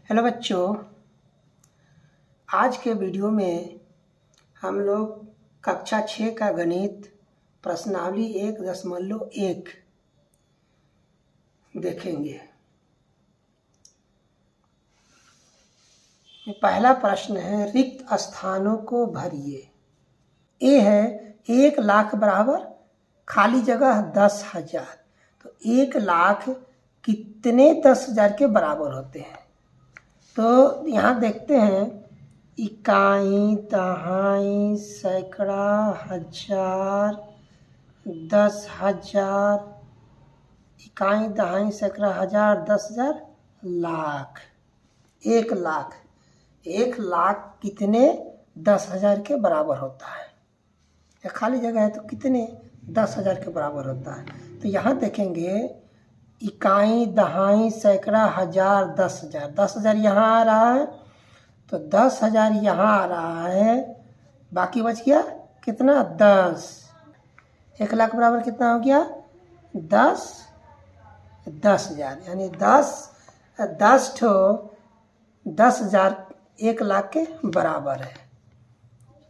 Hello बच्चों, आज के वीडियो में हम लोग कक्षा 6 का गणित प्रश्नावली 1.1 देखेंगे। पहला प्रश्न है, रिक्त स्थानों को भरिए। ए है 1,00,000 बराबर खाली जगह 10,000। तो 1,00,000 कितने 10,000 के बराबर होते हैं? तो यहाँ देखते हैं, इकाई, दहाई, सैकड़ा, हजार, 10,000, इकाई, दहाई, सैकड़ा, हजार, 10,000, लाख। 1,00,000, 1,00,000 कितने 10,000 के बराबर होता है? या खाली जगह है तो कितने 10,000 के बराबर होता है? तो यहाँ देखेंगे, इकाई, दहाई, सैकड़ा, हजार, 10,000। 10,000 यहाँ आ रहा है तो 10,000 यहाँ आ रहा है, बाकी बच गया कितना? 10। 1,00,000 बराबर कितना हो गया? 10,000 यानी 10 ठो 10,000 1,00,000 के बराबर है।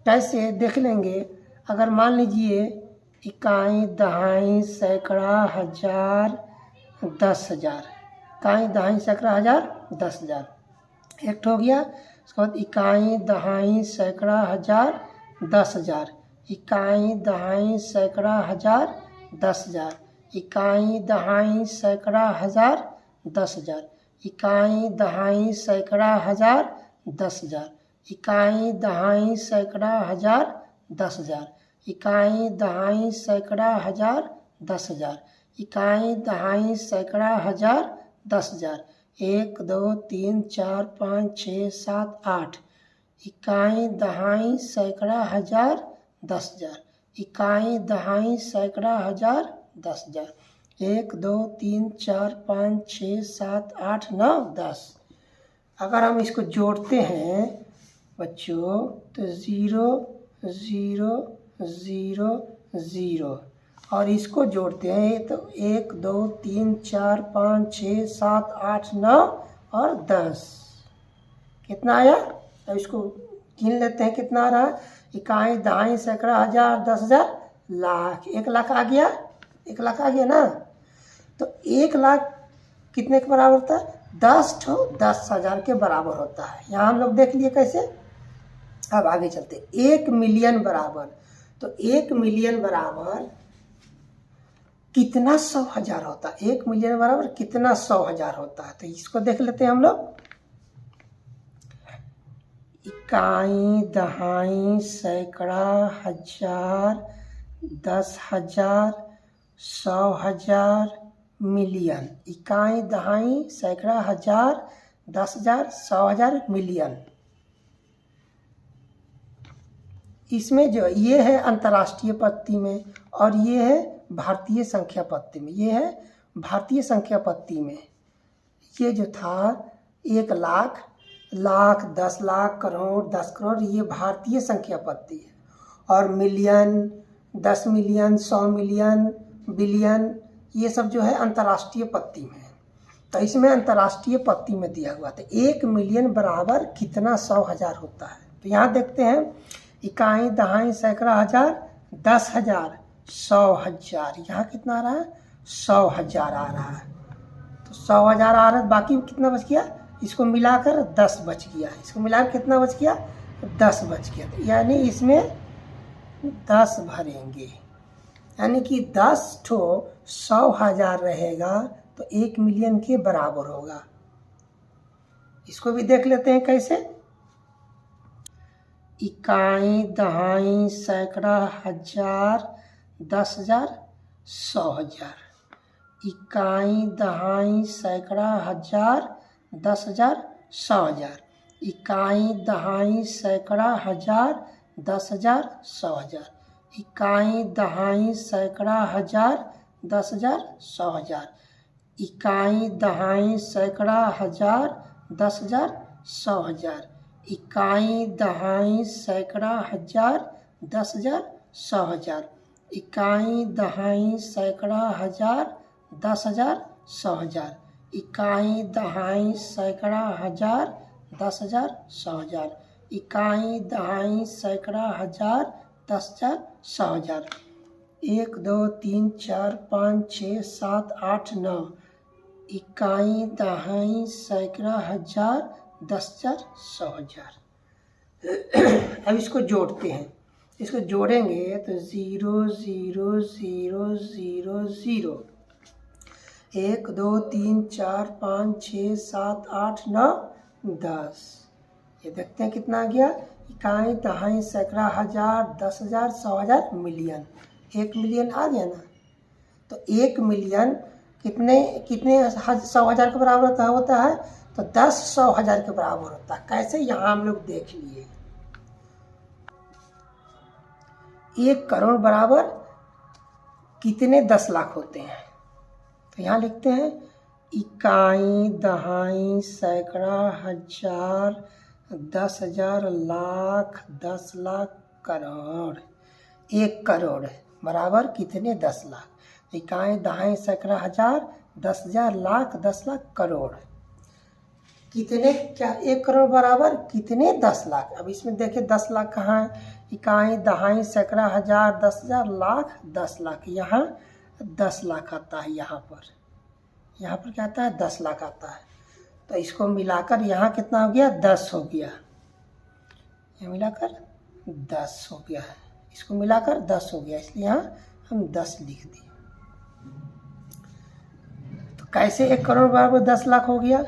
कैसे देख लेंगे। अगर मान लीजिए इकाई, दहाई, सैकड़ा, हजार, 10,000, इकाई, दहाई, सैकड़ा, हजार, 10,000 एक हो गया। उसके बाद इकाई, दहाई, सैकड़ा, हजार, 10,000, इकाई, दहाई, सैकड़ा, हजार, 10,000, इकाई, दहाई, सैकड़ा, हजार, 10,000, इकाई, दहाई, सैकड़ा, हजार, 10,000, इकाई, दहाई, सैकड़ा, हजार, 10,000, इकाई, दहाई, सैकड़ा, हजार, 10,000, इकाई, दहाई, सैकड़ा, हजार, 10,000। 1 2 3 4 5 6 7 8 इकाई, दहाई, सैकड़ा, हजार, 10,000, इकाई, दहाई, सैकड़ा, हजार, 10,000। 1 2 3 4 5 6 7 8 9 10। अगर हम इसको जोड़ते हैं बच्चों तो 0 0 0 0 और इसको जोड़ते हैं तो 1 2 3 4 5 6 7 8 9 और 10। कितना आया? तो इसको गिन लेते हैं, कितना आ रहा है? इकाई, दहाई, सैकड़ा, हजार, 10,000, लाख। 1,00,000 आ गया, 1,00,000 आ गया ना। तो 1,00,000 कितने के बराबर होता है? 10 ठो 10,000 के बराबर होता है। यहाँ हम लोग देख लिए कैसे। अब आगे चलते। 1 मिलियन बराबर, तो 1 मिलियन बराबर कितना 100,000 होता है? 1 मिलियन बराबर कितना 100,000 होता है? तो इसको देख लेते हैं हम लोग। इकाई, दहाई, सैकड़ा, हजार, 10,000, 100,000, मिलियन। इकाई, दहाई, सैकड़ा, हजार, 10,000, 100,000, मिलियन। इसमें जो ये है अंतर्राष्ट्रीय पत्ती में और ये है भारतीय संख्या पत्ती में। ये है भारतीय संख्या पत्ती में। ये जो था 1,00,000, लाख, 10,00,000, करोड़, 10 करोड़, ये भारतीय संख्या पत्ती है। और मिलियन, 10 मिलियन, 100 मिलियन, बिलियन, ये सब जो है अंतर्राष्ट्रीय पत्ती में है। तो इसमें अंतर्राष्ट्रीय पत्ती में दिया हुआ था 1 मिलियन बराबर कितना 100,000 होता है। तो यहाँ देखते हैं, इकाई, दहाई, सैकड़ा, हजार, 10,000, 100,000। यहाँ कितना आ रहा है? 100,000 आ रहा है। तो 100,000 आ रहा है, बाकी कितना बच गया? इसको मिलाकर 10 बच गया। इसको मिलाकर कितना बच गया? 10 बच गया। तो यानी इसमें 10 भरेंगे, यानी कि 10 ठो 100,000 रहेगा तो 1 मिलियन के बराबर होगा। इसको भी देख लेते हैं कैसे। इकाई, दहाई, सैकड़ा, हजार, 10,000, 100,000, इकाई, दहाई, सैकड़ा, हजार, 10,000, 100,000, इकाई, दहाई, सैकड़ा, हजार, 10,000, 100,000, इकाई, दहाई, सैकड़ा, हजार, 10,000, 100,000, इकाई, दहाई, सैकड़ा, हजार, 10,000, 100,000, इकाई, दहाई, सैकड़ा, हजार, 10,000, 100,000, इकाई, दहाई, सैकड़ा, हजार, 10,000, 100,000, इकाई, दहाई, सैकड़ा, हजार, 10,000, 100,000। इकाई, दहाई, सैकड़ा, हजार, 10,000, 100,000। 1 2 3 4 5 6 7 8 9। इकाई, दहाई, सैकड़ा, हजार, 10,000, 100,000। अब इसको जोड़ते हैं। इसको जोड़ेंगे तो 0 0 0 0 0। 1 2 3 4 5 6 7 8 9 10। ये देखते हैं कितना आ गया। इकाई, दहाई, सैकड़ा, हजार, 10,000, 100,000, मिलियन। 1 मिलियन आ गया ना। तो 1 मिलियन कितने कितने 100,000 के बराबर होता है तो 10 100,000 के बराबर होता है। कैसे, यहाँ हम लोग देख लिए। 1 करोड़ बराबर कितने 10 लाख होते हैं। तो यहाँ लिखते हैं इकाई, दहाई, सैकड़ा, हजार, 10,000, लाख, 10 लाख, करोड़। 1 करोड़ बराबर कितने 10 लाख। इकाई, दहाई, सैकड़ा, हजार, 10,000, लाख, 10 लाख, करोड़। कितने, क्या 1 करोड़ बराबर कितने 10 लाख। अब इसमें देखिए 10 लाख कहाँ है। इकाई, दहाई, सैकड़ा, हजार, 10,000, लाख, 10 लाख। यहाँ 10 लाख आता है। यहाँ पर क्या आता है 10 लाख आता है। तो इसको मिलाकर यहाँ कितना हो गया 10 हो गया। ये मिलाकर 10 हो गया है। इसको मिलाकर 10 हो गया, इसलिए यहाँ हम 10 लिख दिए। तो कैसे 1 करोड़ बराबर 10 लाख हो गया।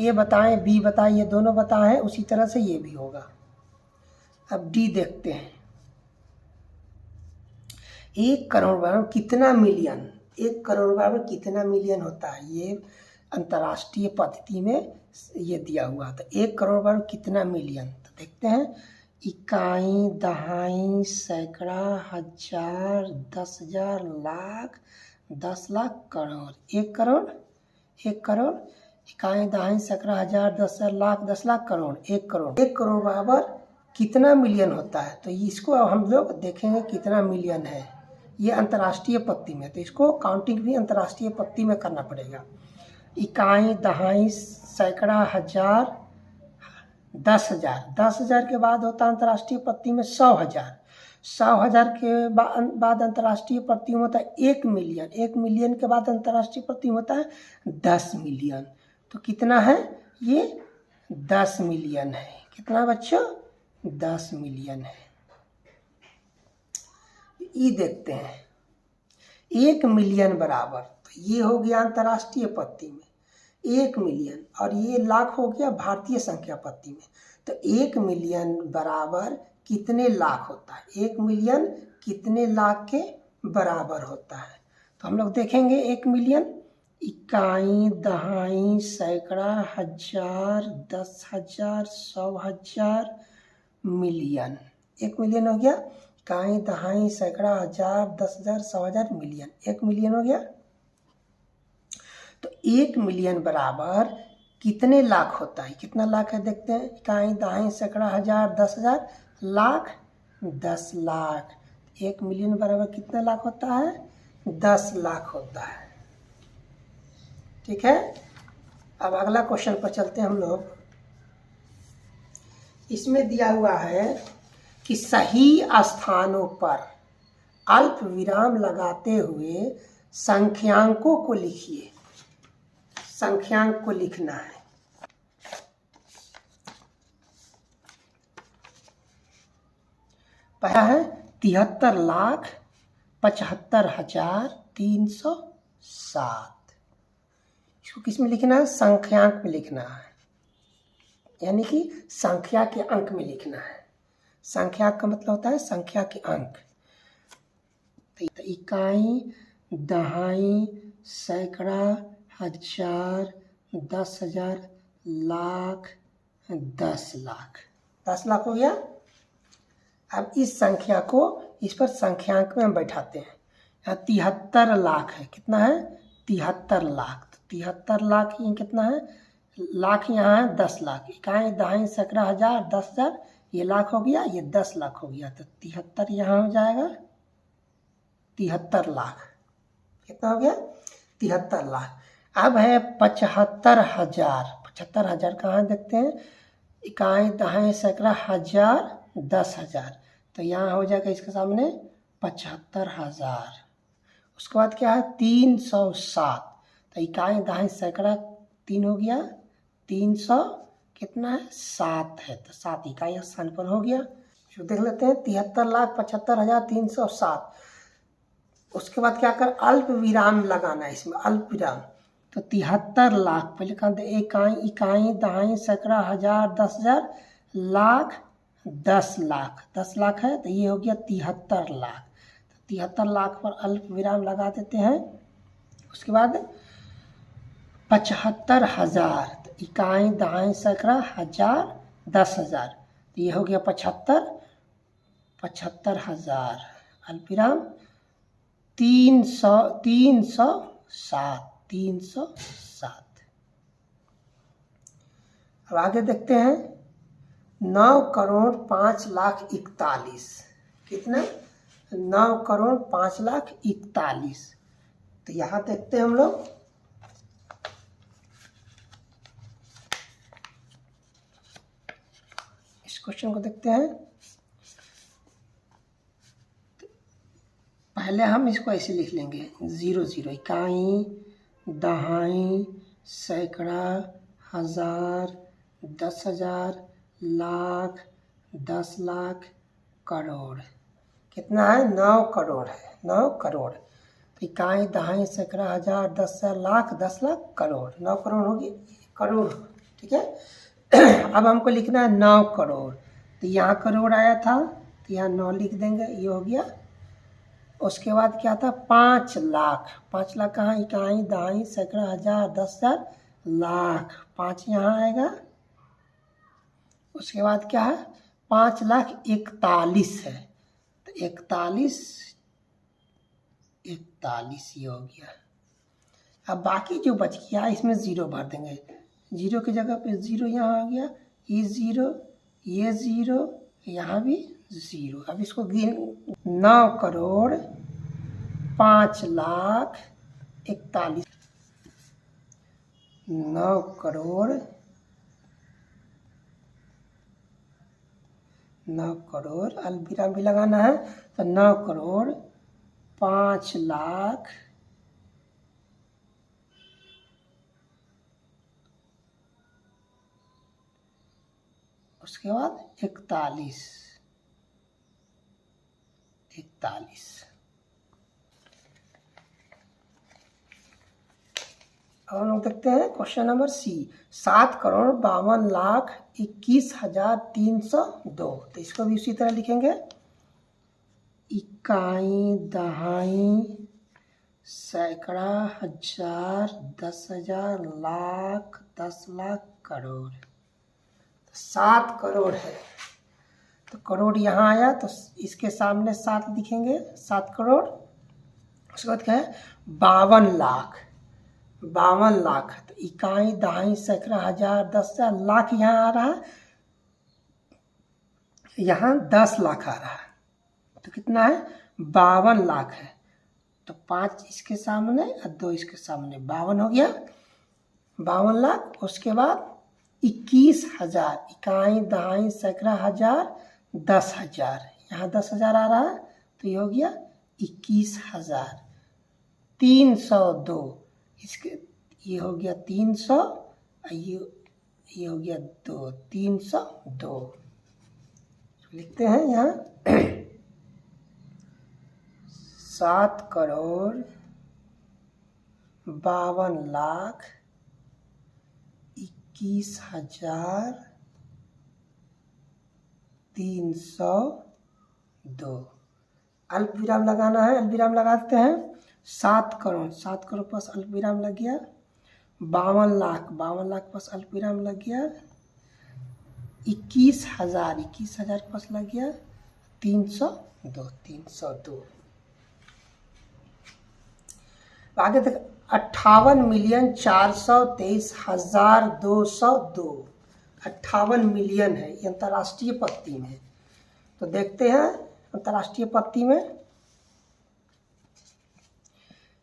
ए बताएं, बी बताएं, ये दोनों बताए हैं, उसी तरह से ये भी होगा। अब डी देखते हैं। 1 करोड़ बराबर कितना मिलियन। 1 करोड़ बराबर कितना मिलियन होता है, ये अंतर्राष्ट्रीय पद्धति में ये दिया हुआ था। 1 करोड़ बराबर कितना मिलियन। तो देखते हैं इकाई, दहाई, सैकड़ा, हजार, 10,000, लाख, 10 लाख, करोड़। 1 करोड़, 1 करोड़, इकाई, दहाई, सैकड़ा, हजार, 10,000, लाख, 10 लाख, करोड़। 1 करोड़। 1 करोड़ बराबर कितना मिलियन होता है। तो इसको हम लोग देखेंगे कितना मिलियन है। ये अंतर्राष्ट्रीय पद्धति में, तो इसको काउंटिंग भी अंतर्राष्ट्रीय पद्धति में करना पड़ेगा। इकाई, दहाई, सैकड़ा, हजार, 10,000। 10,000 के बाद होता है अंतर्राष्ट्रीय पद्धति में 100,000। 100,000 के बाद अंतर्राष्ट्रीय पद्धति में होता है 1 मिलियन। 1 मिलियन के बाद अंतर्राष्ट्रीय पद्धति में होता है 10 मिलियन। तो कितना है ये 10 मिलियन है। कितना बच्चों 10 मिलियन है। ये देखते हैं 1 मिलियन बराबर, तो ये हो गया अंतर्राष्ट्रीय पद्धति में 1 मिलियन, और ये लाख हो गया भारतीय संख्या पद्धति में। तो 1 मिलियन बराबर कितने लाख होता है। 1 मिलियन कितने लाख के बराबर होता है। तो हम लोग देखेंगे 1 मिलियन। इकाई, दहाई, सैकड़ा, हजार, 10,000, 100,000, मिलियन। 1 मिलियन हो गया। इकाई, दहाई, सैकड़ा, हजार, 10,000, 100,000, मिलियन। 1 मिलियन हो गया। तो 1 मिलियन बराबर कितने लाख होता है। कितना लाख है देखते हैं। इकाई, दहाई, सैकड़ा, हजार, 10,000, लाख, 10 लाख। 1 मिलियन बराबर कितना लाख होता है 10 लाख होता है। ठीक है। अब अगला क्वेश्चन पर चलते हैं हम लोग। इसमें दिया हुआ है कि सही स्थानों पर अल्प विराम लगाते हुए संख्यांकों को लिखिए। संख्यांक को लिखना है। पहला है 73,75,307। इसको किस में लिखना है संख्यांक में लिखना है, यानी कि संख्या के अंक में लिखना है। संख्या का मतलब होता है संख्या के अंक। तो इकाई, दहाई, सैकड़ा, हजार, 10,000, लाख, 10 लाख। 10 लाख हो गया। अब इस संख्या को इस पर संख्यांक में हम बैठाते हैं। यहाँ 73 लाख है। कितना है 73 लाख। तो 73 लाख ये कितना है लाख, यहाँ है 10 लाख। इकाई, दहाई, सैकड़ा, हजार, 10,000, ये लाख हो गया, ये 10 लाख हो गया। तो 73 यहाँ हो जाएगा 73 लाख। कितना हो गया 73 लाख। अब है 75,000। 75,000 कहाँ है देखते हैं, इकाई दहाई सैकड़ा हजार 10,000, तो यहाँ हो जाएगा इसके सामने 75,000। उसके बाद क्या है 307, तो इकाई दहाई सैकड़ा 3 हो गया, 300 कितना है 7 है, तो 7 इकाई स्थान पर हो गया। जो देख लेते हैं 73,75,307। उसके बाद क्या कर अल्प विराम लगाना है इसमें, अल्प विराम, तो 73 लाख पहले कहा इकाई इकाई दहाई सैकड़ा हजार 10,000 लाख 10 लाख 10 लाख है, तो ये हो गया 73 लाख। तो 73 लाख पर अल्प विराम लगा देते हैं। उसके बाद 75,000, तो इकाई दहाई सैकड़ा हजार 10,000, तो ये हो गया 75,000 अल्प विराम 307। अब आगे देखते हैं 9,05,41,, कितना 9,05,41,। तो यहाँ देखते हैं हम लोग इस क्वेश्चन को देखते हैं। पहले हम इसको ऐसे लिख लेंगे 00, इकाई दहाई सैकड़ा हजार 10,000 लाख 10 लाख करोड़, कितना है 9 करोड़ है, 9 करोड़। तो इकाई दहाई सैकड़ा हजार 10,000 लाख 10 लाख करोड़, 9 करोड़ होगी करोड़, ठीक है। अब हमको लिखना है 9 करोड़, तो यहाँ करोड़ आया था तो यहाँ 9 लिख देंगे, ये हो गया। उसके बाद क्या था 5 लाख, 5 लाख कहाँ इकाई दहाई सैकड़ा हजार 10,000 लाख, 5 यहाँ आएगा। उसके बाद क्या है 5,41,000 है, तो 41 ये हो गया। अब बाकी जो बच गया इसमें 0 भर देंगे, 0 की जगह पे 0 यहाँ आ गया, ये 0 यहाँ भी 0। अब इसको गिन 9 करोड़ 5,41,000, 9 करोड़ 9 करोड़ अल्प विराम भी लगाना है, तो 9 करोड़ 5 लाख उसके बाद 41। अब हम लोग देखते हैं क्वेश्चन नंबर सी, 7,52,21,302। तो इसको भी उसी तरह लिखेंगे, इकाई दहाई सैकड़ा हजार 10,000 लाख 10 लाख करोड़, तो 7 करोड़ है, तो करोड़ यहाँ आया तो इसके सामने 7 लिखेंगे, 7 करोड़। उसके बाद क्या है 52 लाख, 52 लाख, तो इकाई दहाई सैकड़ा हजार 10,000 लाख यहाँ आ रहा है, यहाँ 10 लाख आ रहा है, तो कितना है 52 लाख है, तो 5 इसके सामने और 2 इसके सामने 52 हो गया, 52 लाख। उसके बाद 21,000, इकाई दहाई सैकड़ा हजार 10,000, यहाँ 10,000 आ रहा है, तो ये हो गया 21,000। 302, इसके ये हो गया 300, ये हो गया 2, 302 लिखते हैं यहाँ। 7 करोड़ 52 लाख 21,302 अल्प विराम लगाना है, अल्प विराम लगाते हैं। 7 करोड़, 7 करोड़ पास अल्प विराम लग गया। 52 लाख, 52 लाख पास अल्प विराम लग गया। 21,000, 21,000 पास लग गया। 302, 302। आगे तक 58,423,202, 58 मिलियन है, ये अंतर्राष्ट्रीय पत्ती में। तो देखते हैं अंतर्राष्ट्रीय पत्ती में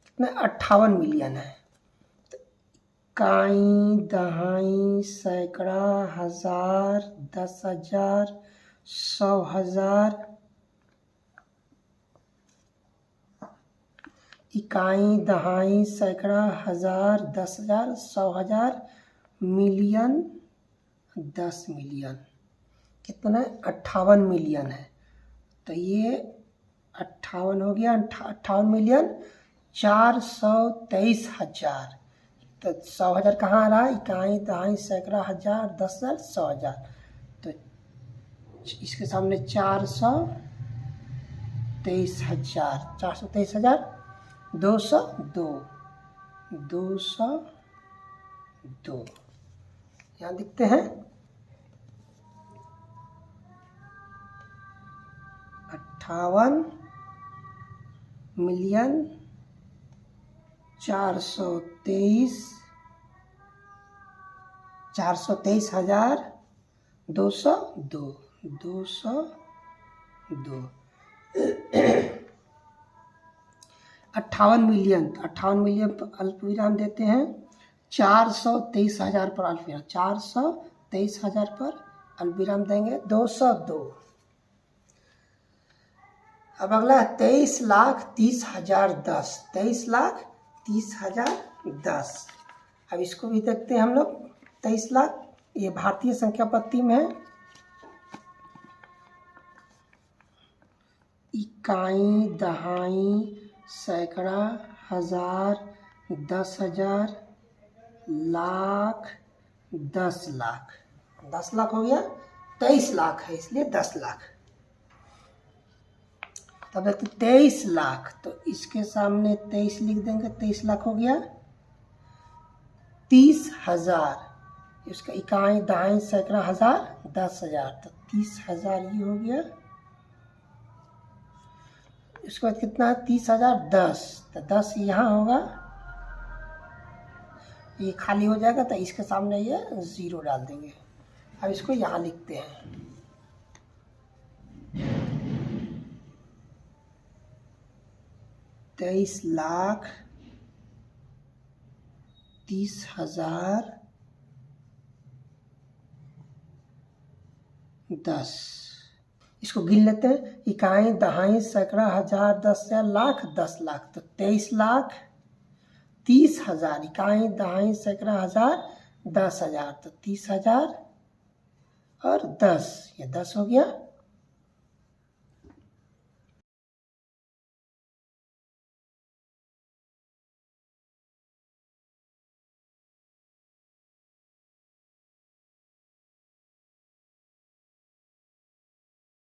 कितने 58 मिलियन है। तो इकाई, दहाई, सैकड़ा, हजार, 10,000, 100,000। इकाई, दहाई, सैकड़ा, हजार, 10,000, 100,000, मिलियन, 10 मिलियन। कितना है? 58 मिलियन है। तो ये 58 हो गया। 58 मिलियन 423,000। तो 100,000 कहाँ आ रहा है? इकाई, दहाई, सैकड़ा, हजार, 10,000, 100,000। तो इसके सामने 423,000, 423,000, 202, 202 यहाँ दिखते हैं। 58 मिलियन 423,000, 202, 202। 58 मिलियन, 58 मिलियन पर अल्प विराम देते हैं। 423,000 पर अल्प विराम, 423,000 पर अल्प विराम देंगे। 202। अब अगला है 23,30,010। 23,30,010। अब इसको भी देखते हैं हम लोग। 23 लाख ये भारतीय संख्या पत्ति में है। इकाई, दहाई, सैकड़ा, हजार, 10,000, लाख, 10 लाख। 10 लाख हो गया। 23 लाख है इसलिए 10 लाख। तब देखते 23 लाख, तो इसके सामने 23 लिख देंगे। 23 लाख हो गया। 30,000 इसका इकाई, दहाई, सैकड़ा, हजार, 10,000। तो 30,000 ये हो गया। इसके बाद कितना है? 30,000, 10। तो 10 यहाँ होगा, ये खाली हो जाएगा। तो इसके सामने ये 0 डाल देंगे। अब इसको यहाँ लिखते हैं। तेईस लाख 30,010। इसको गिन लेते हैं। इकाई, दहाई, सैकड़ा, हजार, 10,000, लाख, 10 लाख। तो 23 लाख 30,000। इकाई, दहाई, सैकड़ा, हजार, 10,000। तो 30,000 और 10, ये 10 हो गया।